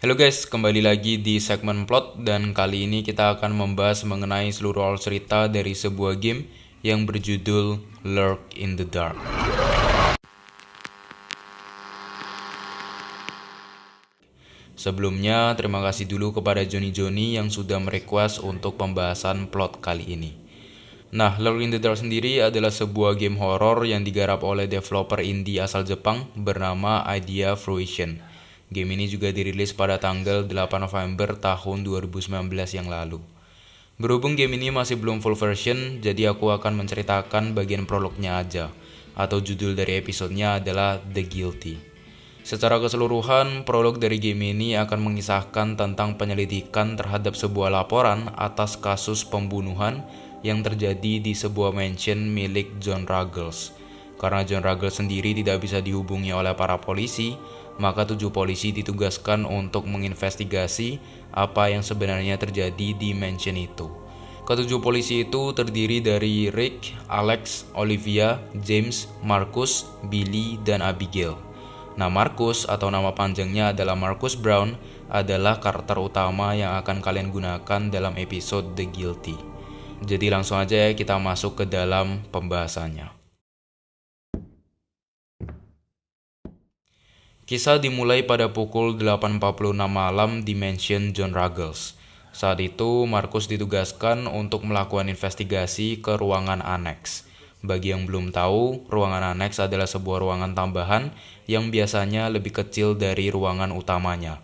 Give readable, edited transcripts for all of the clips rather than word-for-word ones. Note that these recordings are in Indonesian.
Halo guys, kembali lagi di segmen plot dan kali ini kita akan membahas mengenai seluruh alur cerita dari sebuah game yang berjudul Lurk in the Dark. Sebelumnya, terima kasih dulu kepada Johnny yang sudah merequest untuk pembahasan plot kali ini. Nah, Lurk in the Dark sendiri adalah sebuah game horor yang digarap oleh developer indie asal Jepang bernama Idea Fruition. Game ini juga dirilis pada tanggal 8 November tahun 2019 yang lalu. Berhubung game ini masih belum full version, jadi aku akan menceritakan bagian prolognya aja, atau judul dari episodenya adalah The Guilty. Secara keseluruhan, prolog dari game ini akan mengisahkan tentang penyelidikan terhadap sebuah laporan atas kasus pembunuhan yang terjadi di sebuah mansion milik John Ruggles. Karena John Ruggles sendiri tidak bisa dihubungi oleh para polisi, maka 7 polisi ditugaskan untuk menginvestigasi apa yang sebenarnya terjadi di mansion itu. Ketujuh polisi itu terdiri dari Rick, Alex, Olivia, James, Marcus, Billy, dan Abigail. Nah, Marcus atau nama panjangnya adalah Marcus Brown adalah karakter utama yang akan kalian gunakan dalam episode The Guilty. Jadi langsung aja ya kita masuk ke dalam pembahasannya. Kisah dimulai pada pukul 8.46 malam di mansion John Ruggles. Saat itu, Marcus ditugaskan untuk melakukan investigasi ke ruangan aneks. Bagi yang belum tahu, ruangan aneks adalah sebuah ruangan tambahan yang biasanya lebih kecil dari ruangan utamanya.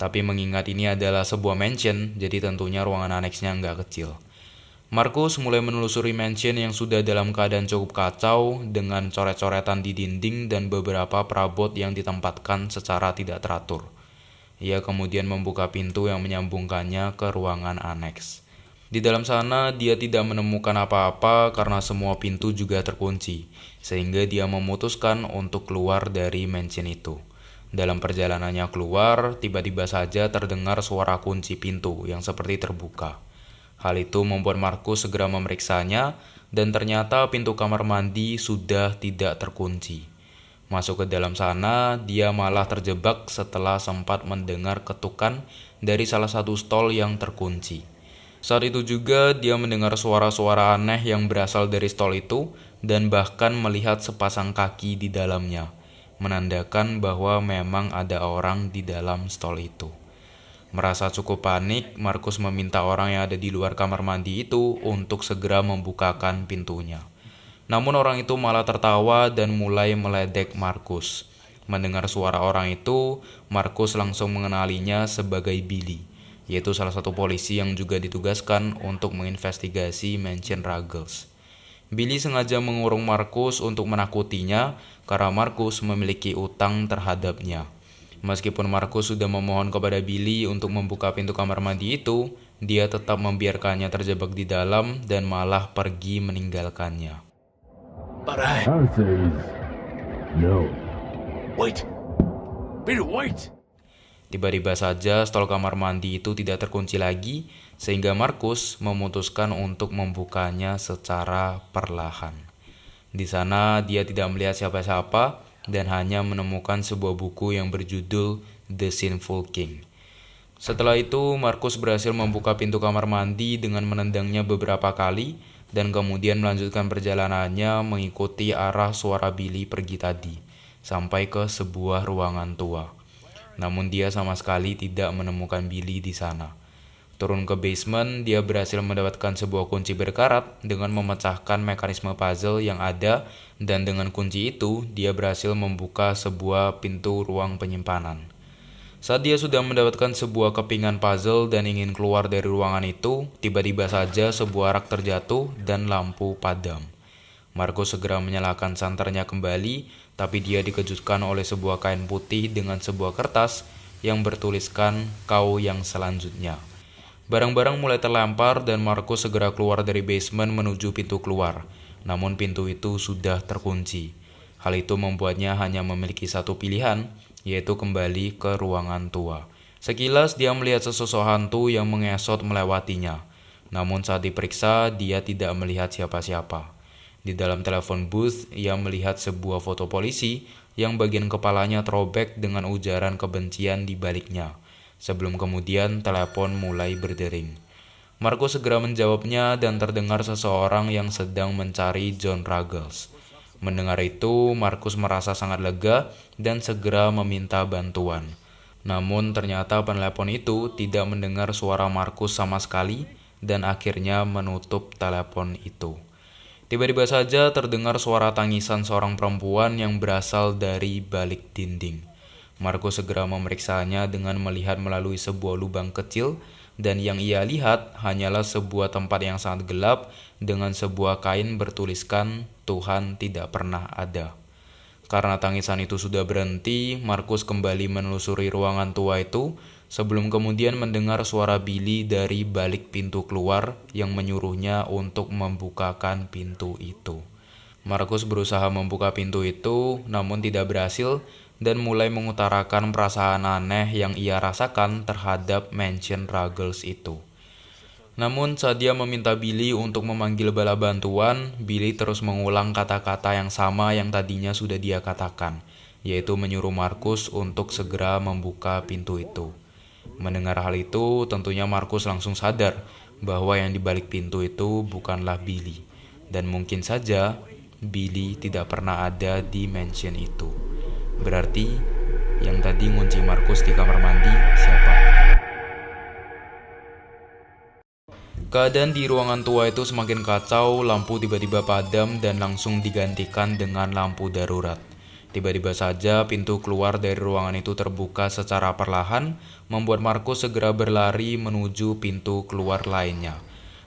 Tapi mengingat ini adalah sebuah mansion, jadi tentunya ruangan aneksnya nggak kecil. Marcus mulai menelusuri mansion yang sudah dalam keadaan cukup kacau dengan coret-coretan di dinding dan beberapa perabot yang ditempatkan secara tidak teratur. Ia kemudian membuka pintu yang menyambungkannya ke ruangan aneks. Di dalam sana dia tidak menemukan apa-apa karena semua pintu juga terkunci, sehingga dia memutuskan untuk keluar dari mansion itu. Dalam perjalanannya keluar, tiba-tiba saja terdengar suara kunci pintu yang seperti terbuka. Hal itu membuat Marcus segera memeriksanya dan ternyata pintu kamar mandi sudah tidak terkunci. Masuk ke dalam sana, dia malah terjebak setelah sempat mendengar ketukan dari salah satu stol yang terkunci. Saat itu juga dia mendengar suara-suara aneh yang berasal dari stol itu dan bahkan melihat sepasang kaki di dalamnya, menandakan bahwa memang ada orang di dalam stol itu. Merasa cukup panik, Marcus meminta orang yang ada di luar kamar mandi itu untuk segera membukakan pintunya. Namun orang itu malah tertawa dan mulai meledek Marcus. Mendengar suara orang itu, Marcus langsung mengenalinya sebagai Billy, yaitu salah satu polisi yang juga ditugaskan untuk menginvestigasi mansion Ruggles. Billy sengaja mengurung Marcus untuk menakutinya karena Marcus memiliki utang terhadapnya. Meskipun Marcus sudah memohon kepada Billy untuk membuka pintu kamar mandi itu, dia tetap membiarkannya terjebak di dalam dan malah pergi meninggalkannya. But I Answer is no. wait. Billy, wait. Tiba-tiba saja stol kamar mandi itu tidak terkunci lagi, sehingga Marcus memutuskan untuk membukanya secara perlahan. Di sana dia tidak melihat siapa-siapa dan hanya menemukan sebuah buku yang berjudul The Sinful King. Setelah itu, Marcus berhasil membuka pintu kamar mandi dengan menendangnya beberapa kali dan kemudian melanjutkan perjalanannya mengikuti arah suara Billy pergi tadi, sampai ke sebuah ruangan tua. Namun dia sama sekali tidak menemukan Billy di sana. Turun ke basement, dia berhasil mendapatkan sebuah kunci berkarat dengan memecahkan mekanisme puzzle yang ada dan dengan kunci itu, dia berhasil membuka sebuah pintu ruang penyimpanan. Saat dia sudah mendapatkan sebuah kepingan puzzle dan ingin keluar dari ruangan itu, tiba-tiba saja sebuah rak terjatuh dan lampu padam. Marcus segera menyalakan santernya kembali, tapi dia dikejutkan oleh sebuah kain putih dengan sebuah kertas yang bertuliskan "Kau yang selanjutnya". Barang-barang mulai terlempar dan Marcus segera keluar dari basement menuju pintu keluar. Namun pintu itu sudah terkunci. Hal itu membuatnya hanya memiliki satu pilihan, yaitu kembali ke ruangan tua. Sekilas dia melihat sesosok hantu yang mengesot melewatinya. Namun saat diperiksa, dia tidak melihat siapa-siapa. Di dalam telepon booth, ia melihat sebuah foto polisi yang bagian kepalanya terobek dengan ujaran kebencian di baliknya. Sebelum kemudian telepon mulai berdering. Markus segera menjawabnya dan terdengar seseorang yang sedang mencari John Ruggles. Mendengar itu, Markus merasa sangat lega dan segera meminta bantuan. Namun ternyata penelepon itu tidak mendengar suara Markus sama sekali dan akhirnya menutup telepon itu. Tiba-tiba saja terdengar suara tangisan seorang perempuan yang berasal dari balik dinding. Markus segera memeriksanya dengan melihat melalui sebuah lubang kecil, dan yang ia lihat hanyalah sebuah tempat yang sangat gelap dengan sebuah kain bertuliskan "Tuhan tidak pernah ada". Karena tangisan itu sudah berhenti, Markus kembali menelusuri ruangan tua itu sebelum kemudian mendengar suara Billy dari balik pintu keluar yang menyuruhnya untuk membukakan pintu itu. Markus berusaha membuka pintu itu namun tidak berhasil dan mulai mengutarakan perasaan aneh yang ia rasakan terhadap mansion Ruggles itu. Namun saat dia meminta Billy untuk memanggil bala bantuan, Billy terus mengulang kata-kata yang sama yang tadinya sudah dia katakan, yaitu menyuruh Markus untuk segera membuka pintu itu. Mendengar hal itu, tentunya Markus langsung sadar bahwa yang di balik pintu itu bukanlah Billy, dan mungkin saja Billy tidak pernah ada di mansion itu. Berarti yang tadi ngunci Markus di kamar mandi siapa? Keadaan di ruangan tua itu semakin kacau, lampu tiba-tiba padam dan langsung digantikan dengan lampu darurat. Tiba-tiba saja pintu keluar dari ruangan itu terbuka secara perlahan, membuat Markus segera berlari menuju pintu keluar lainnya.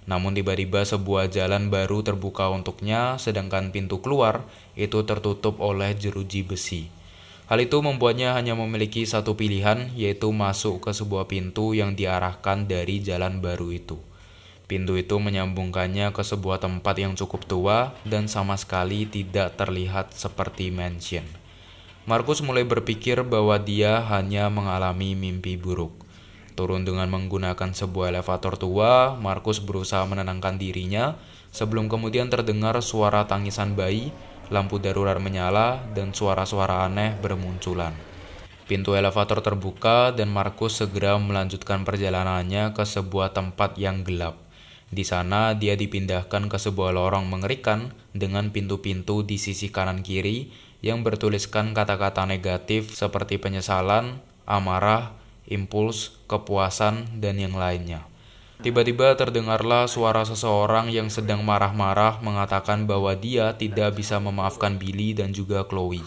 Namun tiba-tiba sebuah jalan baru terbuka untuknya, sedangkan pintu keluar itu tertutup oleh jeruji besi. Hal itu membuatnya hanya memiliki satu pilihan, yaitu masuk ke sebuah pintu yang diarahkan dari jalan baru itu. Pintu itu menyambungkannya ke sebuah tempat yang cukup tua dan sama sekali tidak terlihat seperti mansion. Markus mulai berpikir bahwa dia hanya mengalami mimpi buruk. Turun dengan menggunakan sebuah elevator tua, Markus berusaha menenangkan dirinya sebelum kemudian terdengar suara tangisan bayi, lampu darurat menyala, dan suara-suara aneh bermunculan. Pintu elevator terbuka dan Markus segera melanjutkan perjalanannya ke sebuah tempat yang gelap. Di sana dia dipindahkan ke sebuah lorong mengerikan dengan pintu-pintu di sisi kanan kiri yang bertuliskan kata-kata negatif seperti penyesalan, amarah, impuls, kepuasan, dan yang lainnya. Tiba-tiba terdengarlah suara seseorang yang sedang marah-marah mengatakan bahwa dia tidak bisa memaafkan Billy dan juga Chloe,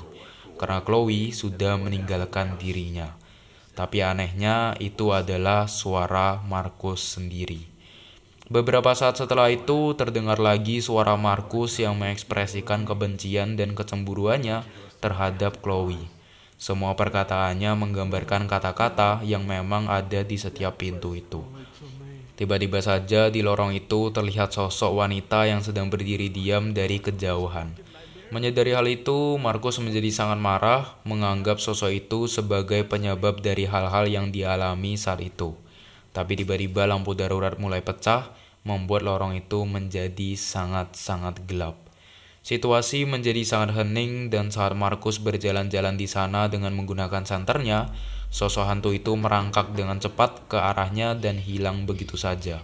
karena Chloe sudah meninggalkan dirinya. Tapi anehnya itu adalah suara Markus sendiri. Beberapa saat setelah itu terdengar lagi suara Markus yang mengekspresikan kebencian dan kecemburuannya terhadap Chloe. Semua perkataannya menggambarkan kata-kata yang memang ada di setiap pintu itu. Tiba-tiba saja di lorong itu terlihat sosok wanita yang sedang berdiri diam dari kejauhan. Menyadari hal itu, Markus menjadi sangat marah, menganggap sosok itu sebagai penyebab dari hal-hal yang dialami saat itu. Tapi tiba-tiba lampu darurat mulai pecah, membuat lorong itu menjadi sangat-sangat gelap. Situasi menjadi sangat hening dan saat Markus berjalan-jalan di sana dengan menggunakan santernya, sosok hantu itu merangkak dengan cepat ke arahnya dan hilang begitu saja.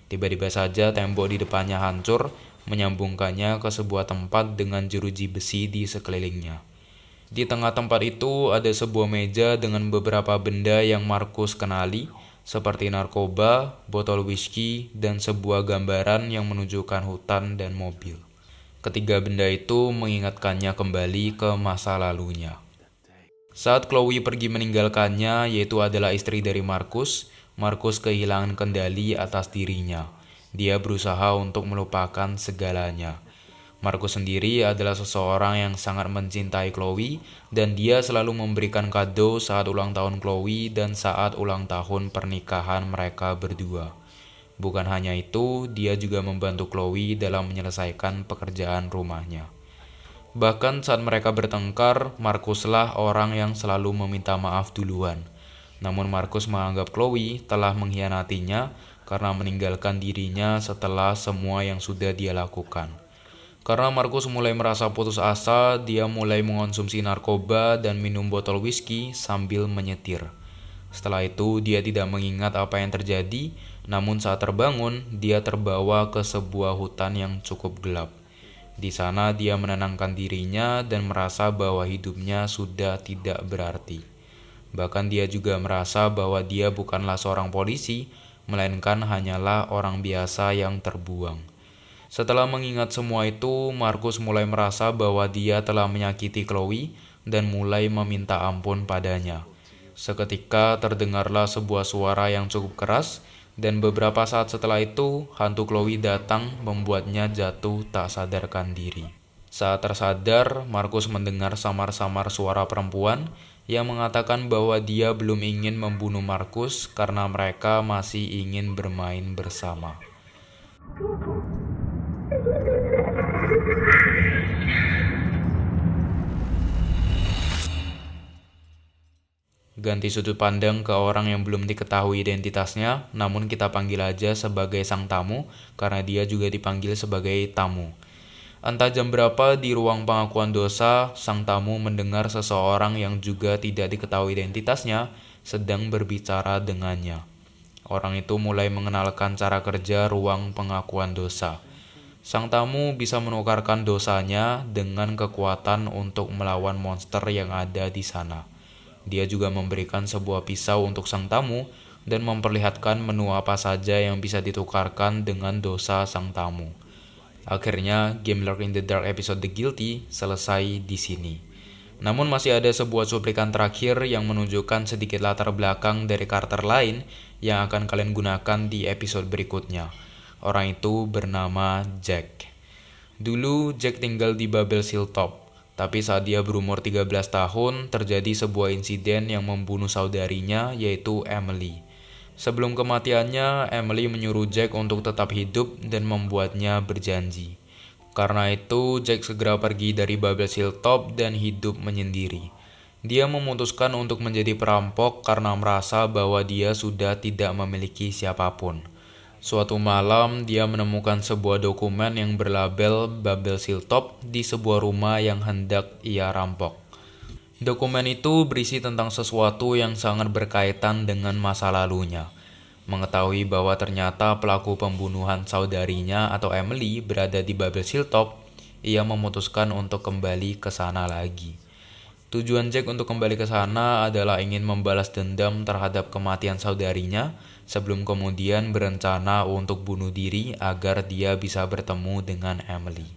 Tiba-tiba saja tembok di depannya hancur, menyambungkannya ke sebuah tempat dengan jeruji besi di sekelilingnya. Di tengah tempat itu ada sebuah meja dengan beberapa benda yang Markus kenali, seperti narkoba, botol whisky, dan sebuah gambaran yang menunjukkan hutan dan mobil. Ketiga benda itu mengingatkannya kembali ke masa lalunya. Saat Chloe pergi meninggalkannya, yaitu adalah istri dari Markus, Markus kehilangan kendali atas dirinya. Dia berusaha untuk melupakan segalanya. Markus sendiri adalah seseorang yang sangat mencintai Chloe, dan dia selalu memberikan kado saat ulang tahun Chloe dan saat ulang tahun pernikahan mereka berdua. Bukan hanya itu, dia juga membantu Chloe dalam menyelesaikan pekerjaan rumahnya. Bahkan saat mereka bertengkar, Markuslah orang yang selalu meminta maaf duluan. Namun Markus menganggap Chloe telah mengkhianatinya karena meninggalkan dirinya setelah semua yang sudah dia lakukan. Karena Markus mulai merasa putus asa, dia mulai mengonsumsi narkoba dan minum botol whisky sambil menyetir. Setelah itu dia tidak mengingat apa yang terjadi, namun saat terbangun dia terbawa ke sebuah hutan yang cukup gelap. Di sana dia menenangkan dirinya dan merasa bahwa hidupnya sudah tidak berarti. Bahkan dia juga merasa bahwa dia bukanlah seorang polisi, melainkan hanyalah orang biasa yang terbuang. Setelah mengingat semua itu, Markus mulai merasa bahwa dia telah menyakiti Chloe dan mulai meminta ampun padanya. Seketika terdengarlah sebuah suara yang cukup keras, dan beberapa saat setelah itu, hantu Chloe datang membuatnya jatuh tak sadarkan diri. Saat tersadar, Markus mendengar samar-samar suara perempuan yang mengatakan bahwa dia belum ingin membunuh Markus karena mereka masih ingin bermain bersama. Ganti sudut pandang ke orang yang belum diketahui identitasnya, namun kita panggil aja sebagai sang tamu karena dia juga dipanggil sebagai tamu. Entah jam berapa di ruang pengakuan dosa, sang tamu mendengar seseorang yang juga tidak diketahui identitasnya sedang berbicara dengannya. Orang itu mulai mengenalkan cara kerja ruang pengakuan dosa. Sang tamu bisa menukarkan dosanya dengan kekuatan untuk melawan monster yang ada di sana. Dia juga memberikan sebuah pisau untuk sang tamu dan memperlihatkan menu apa saja yang bisa ditukarkan dengan dosa sang tamu. Akhirnya, game Lurk in the Dark episode The Guilty selesai di sini. Namun masih ada sebuah cuplikan terakhir yang menunjukkan sedikit latar belakang dari karakter lain yang akan kalian gunakan di episode berikutnya. Orang itu bernama Jack. Dulu Jack tinggal di Babel Hilltop. Tapi saat dia berumur 13 tahun, terjadi sebuah insiden yang membunuh saudarinya, yaitu Emily. Sebelum kematiannya, Emily menyuruh Jack untuk tetap hidup dan membuatnya berjanji. Karena itu, Jack segera pergi dari Babel Hilltop dan hidup menyendiri. Dia memutuskan untuk menjadi perampok karena merasa bahwa dia sudah tidak memiliki siapapun. Suatu malam, dia menemukan sebuah dokumen yang berlabel Babel Hilltop di sebuah rumah yang hendak ia rampok. Dokumen itu berisi tentang sesuatu yang sangat berkaitan dengan masa lalunya. Mengetahui bahwa ternyata pelaku pembunuhan saudarinya atau Emily berada di Babel Hilltop, ia memutuskan untuk kembali ke sana lagi. Tujuan Jack untuk kembali ke sana adalah ingin membalas dendam terhadap kematian saudarinya, sebelum kemudian berencana untuk bunuh diri agar dia bisa bertemu dengan Emily.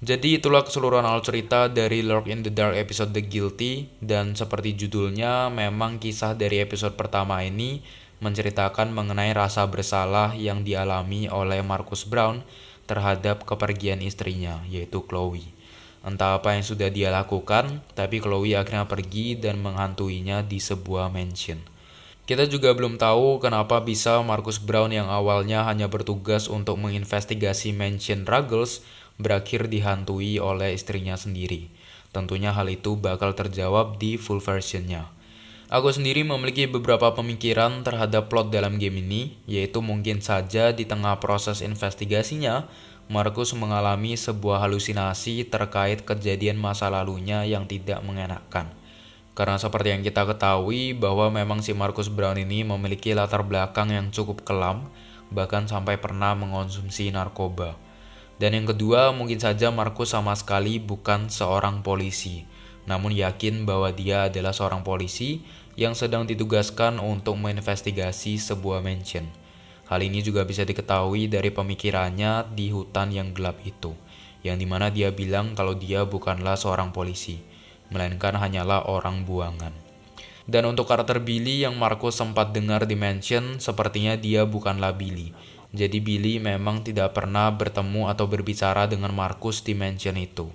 Jadi itulah keseluruhan alur cerita dari Lurk in the Dark episode The Guilty, dan seperti judulnya, memang kisah dari episode pertama ini menceritakan mengenai rasa bersalah yang dialami oleh Markus Brown terhadap kepergian istrinya, yaitu Chloe. Entah apa yang sudah dia lakukan, tapi Chloe akhirnya pergi dan menghantuinya di sebuah mansion. Kita juga belum tahu kenapa bisa Markus Brown yang awalnya hanya bertugas untuk menginvestigasi mansion Ruggles berakhir dihantui oleh istrinya sendiri. Tentunya hal itu bakal terjawab di full versionnya. Aku sendiri memiliki beberapa pemikiran terhadap plot dalam game ini, yaitu mungkin saja di tengah proses investigasinya, Markus mengalami sebuah halusinasi terkait kejadian masa lalunya yang tidak mengenakan. Karena seperti yang kita ketahui bahwa memang si Markus Brown ini memiliki latar belakang yang cukup kelam, bahkan sampai pernah mengonsumsi narkoba. Dan yang kedua, mungkin saja Markus sama sekali bukan seorang polisi, namun yakin bahwa dia adalah seorang polisi yang sedang ditugaskan untuk menginvestigasi sebuah mansion. Hal ini juga bisa diketahui dari pemikirannya di hutan yang gelap itu, yang dimana dia bilang kalau dia bukanlah seorang polisi, melainkan hanyalah orang buangan. Dan untuk karakter Billy yang Markus sempat dengar di mansion, sepertinya dia bukanlah Billy. Jadi Billy memang tidak pernah bertemu atau berbicara dengan Markus di mansion itu.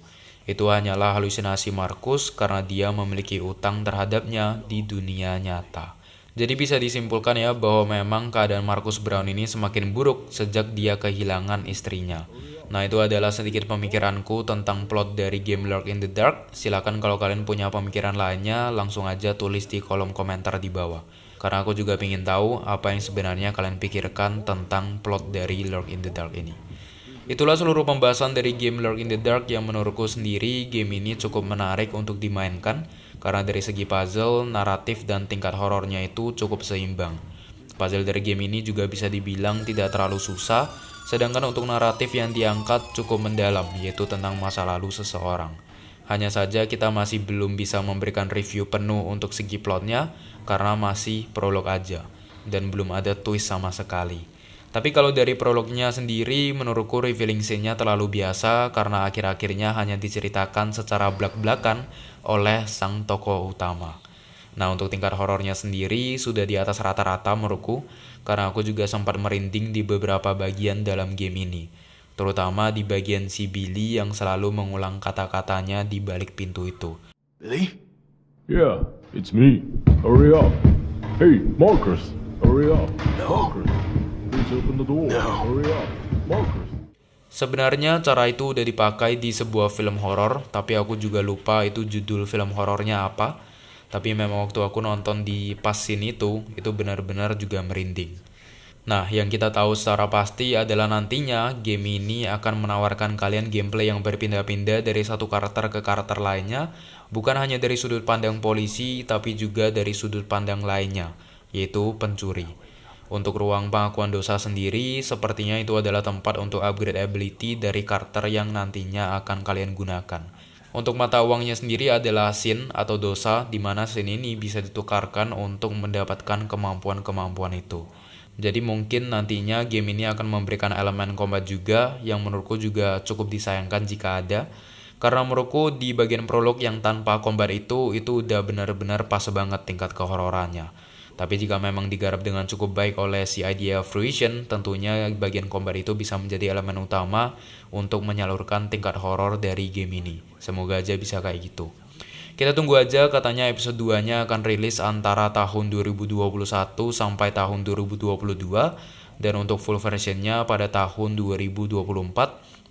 Itu hanyalah halusinasi Markus karena dia memiliki utang terhadapnya di dunia nyata. Jadi bisa disimpulkan ya bahwa memang keadaan Markus Brown ini semakin buruk sejak dia kehilangan istrinya. Nah, itu adalah sedikit pemikiranku tentang plot dari game Lurk in the Dark. Silakan kalau kalian punya pemikiran lainnya, langsung aja tulis di kolom komentar di bawah. Karena aku juga ingin tahu apa yang sebenarnya kalian pikirkan tentang plot dari Lurk in the Dark ini. Itulah seluruh pembahasan dari game Lurk in the Dark yang menurutku sendiri game ini cukup menarik untuk dimainkan. karena dari segi puzzle, naratif, dan tingkat horornya itu cukup seimbang. Puzzle dari game ini juga bisa dibilang tidak terlalu susah, sedangkan untuk naratif yang diangkat cukup mendalam, yaitu tentang masa lalu seseorang. Hanya saja kita masih belum bisa memberikan review penuh untuk segi plotnya, karena masih prolog aja, dan belum ada twist sama sekali. Tapi kalau dari prolognya sendiri, menurutku revealing scene-nya terlalu biasa karena akhir-akhirnya hanya diceritakan secara blak-blakan oleh sang tokoh utama. Nah, untuk tingkat horornya sendiri sudah di atas rata-rata menurutku, karena aku juga sempat merinding di beberapa bagian dalam game ini. Terutama di bagian si Billy yang selalu mengulang kata-katanya di balik pintu itu. Billy? Yeah, it's me. Hurry up. Hey, Marcus, hurry up. No. Marcus, please open the door. No. Hurry up. Marcus. Sebenarnya cara itu udah dipakai di sebuah film horor, tapi aku juga lupa itu judul film horornya apa. Tapi memang waktu aku nonton di pas scene itu benar-benar juga merinding. Nah, yang kita tahu secara pasti adalah nantinya game ini akan menawarkan kalian gameplay yang berpindah-pindah dari satu karakter ke karakter lainnya, bukan hanya dari sudut pandang polisi, tapi juga dari sudut pandang lainnya, yaitu pencuri. Untuk ruang pengakuan dosa sendiri, sepertinya itu adalah tempat untuk upgrade ability dari karakter yang nantinya akan kalian gunakan. Untuk mata uangnya sendiri adalah sin atau dosa, di mana sin ini bisa ditukarkan untuk mendapatkan kemampuan-kemampuan itu. Jadi mungkin nantinya game ini akan memberikan elemen combat juga, yang menurutku juga cukup disayangkan jika ada. Karena menurutku di bagian prolog yang tanpa combat itu udah benar-benar pas banget tingkat kehororannya. Tapi jika memang digarap dengan cukup baik oleh si Idea Fruition, tentunya bagian combat itu bisa menjadi elemen utama untuk menyalurkan tingkat horor dari game ini. Semoga aja bisa kayak gitu. Kita tunggu aja, katanya episode 2-nya akan rilis antara tahun 2021 sampai tahun 2022, dan untuk full versionnya pada tahun 2024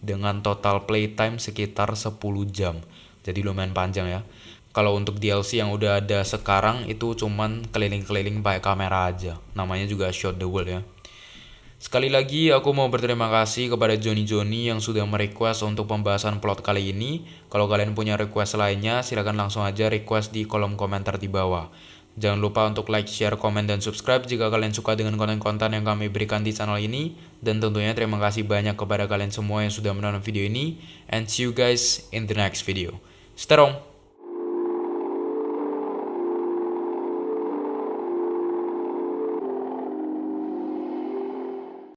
dengan total playtime sekitar 10 jam. Jadi lumayan panjang ya. Kalau untuk DLC yang udah ada sekarang itu cuman keliling-keliling pakai kamera aja. Namanya juga Shot the World ya. Sekali lagi aku mau berterima kasih kepada Johnny yang sudah merequest untuk pembahasan plot kali ini. Kalau kalian punya request lainnya, silakan langsung aja request di kolom komentar di bawah. Jangan lupa untuk like, share, komen, dan subscribe jika kalian suka dengan konten-konten yang kami berikan di channel ini. Dan tentunya terima kasih banyak kepada kalian semua yang sudah menonton video ini. And see you guys in the next video. Stay strong!